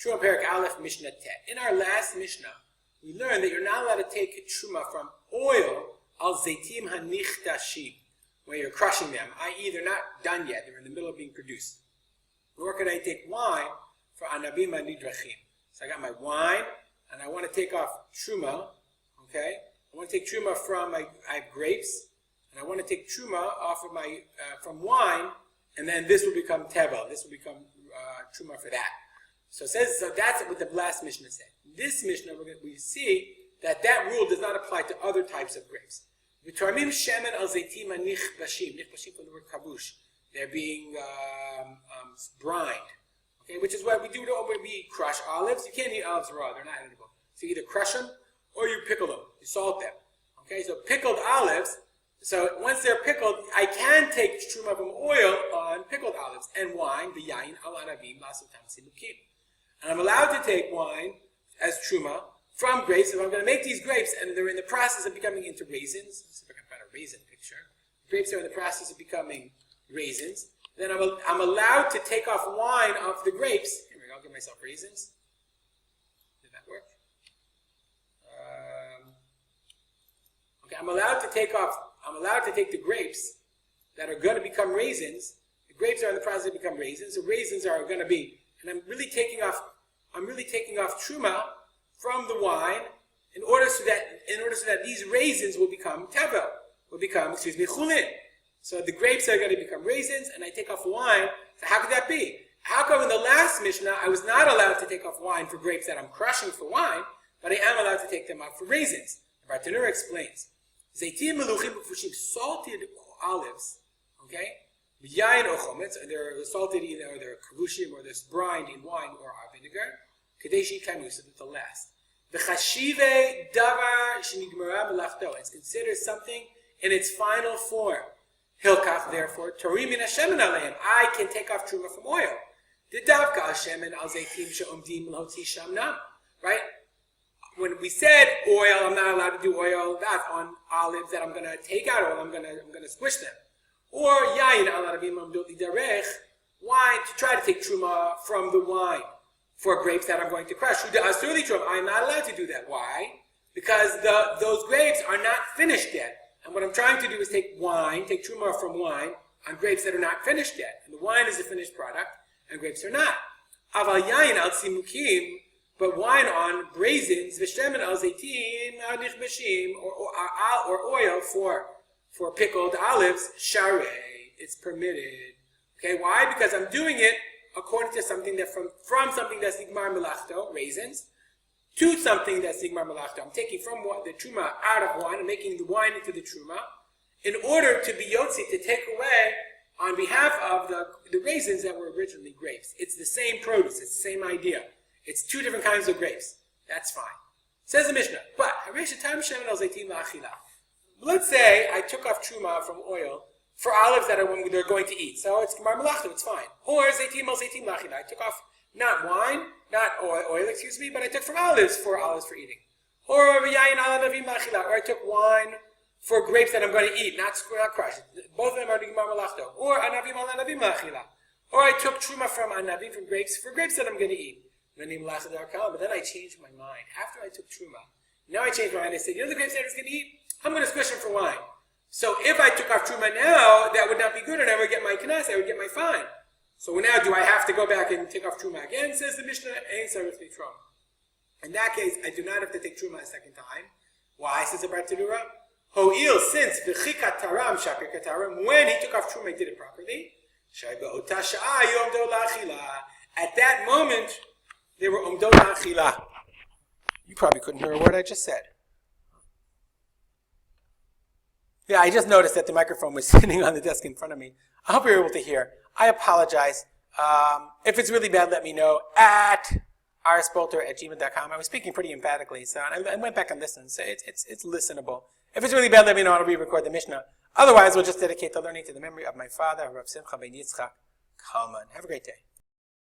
Truma Perik Aleph Mishnah Tet. In our last Mishnah, we learned that you're not allowed to take Truma from oil al zaitim hanichtashim, where you're crushing them, i.e. they're not done yet, they're in the middle of being produced. Nor can I take wine for anabim hanidrachim. So I got my wine, and I want to take off Truma, okay? I want to take Truma from I have grapes, and I want to take Truma off of my, from wine, and then this will become Tevel, this will become Truma for that. So that's what the last Mishnah said. This Mishnah, we see that rule does not apply to other types of grapes. V'toramim shemen al zeitim hanichbashim. Nichbashim from the word kabush. They're being brined. Okay, which is what we do when we crush olives. You can't eat olives raw; they're not edible. So you either crush them or you pickle them. You salt them. Okay, so pickled olives. So once they're pickled, I can take truma from oil on pickled olives and wine. The yain al anavim lasutam simukim. And I'm allowed to take wine as truma from grapes. If I'm going to make these grapes and they're in the process of becoming into raisins, let's see if I can find a raisin picture. Grapes are in the process of becoming raisins. Then I'm allowed to take off wine off the grapes. Here we go, I'll give myself raisins. Did that work? Okay, I'm allowed to take the grapes that are going to become raisins. The grapes are in the process of becoming raisins. The raisins are going to be, and I'm really taking off truma from the wine in order so that these raisins will become tevel, chulin. So the grapes are going to become raisins, and I take off wine. So how could that be? How come in the last Mishnah I was not allowed to take off wine for grapes that I'm crushing for wine, but I am allowed to take them off for raisins? The Terumot explains. Zaitim meluchim b'fushim, salted olives, okay? Yain or chometz, they're salted either, or they're kavushim, or they're brined in wine or vinegar. Kadeshi kamu, so that the last. V'chashive davar shenigmara melachto. It's considered something in its final form. Hilkach, therefore, torim min hashemen aleim. I can take off truma from oil. Didavka hashemen al zaitim she'omdim l'hotzi shamnam. Right? When we said oil, I'm not allowed to do oil. That's on olives that I'm going to take out oil. I'm going to squish them. Or yayin al arabim amdot lidarech, wine to try to take truma from the wine for grapes that I'm going to crush. I'm not allowed to do that. Why? Because those grapes are not finished yet. And what I'm trying to do is take truma from wine on grapes that are not finished yet. And the wine is a finished product, and grapes are not. Aval yayin al simukim, but wine on raisins, v'shtemen al zaitim hanichbashim, or oil for pickled olives, sharei, it's permitted. Okay, why? Because I'm doing it according to something that from something that's nigmar melachto, raisins, to something that's nigmar melachto. I'm taking from the truma out of wine and making the wine into the truma in order to be yotzi, to take away on behalf of the raisins that were originally grapes. It's the same produce, it's the same idea. It's two different kinds of grapes. That's fine. Says the Mishnah, but let's say I took off truma from oil for olives that they're going to eat. So it's gemar melachto, it's fine. Or zaitim al zaitim lachila. I took off not wine, not oil, but I took from olives for eating. Or yayin al anavim lachila. Or I took wine for grapes that I'm going to eat, not crush. Both of them are gemar melachto. Or anavim al anavim lachila. Or I took truma from anavim, from grapes, for grapes that I'm going to eat. But then I changed my mind. After I took truma, now I changed my mind. I said, the grapes that I was going to eat, I'm going to squish them for wine. So if I took off truma now, that would not be good, and I would get my knas, I would get my fine. So now, do I have to go back and take off truma again? Says the Mishnah, Ein sarich litrom. In that case, I do not have to take truma a second time. Why? Says the Terumot. Ho'il, since v'chikat taram shakir kataram, when he took off truma, he did it properly. Shai be'ota sha'a yomdo la'achila. At that moment, they were omdo la'achila. You probably couldn't hear a word I just said. Yeah, I just noticed that the microphone was sitting on the desk in front of me. I hope you're able to hear. I apologize. If it's really bad, let me know at rspolter@gmail.com. I was speaking pretty emphatically, so I went back and listened. So it's listenable. If it's really bad, let me know. I'll re-record the Mishnah. Otherwise, we'll just dedicate the learning to the memory of my father, Rav Simcha ben Yitzchak Kalman. Have a great day.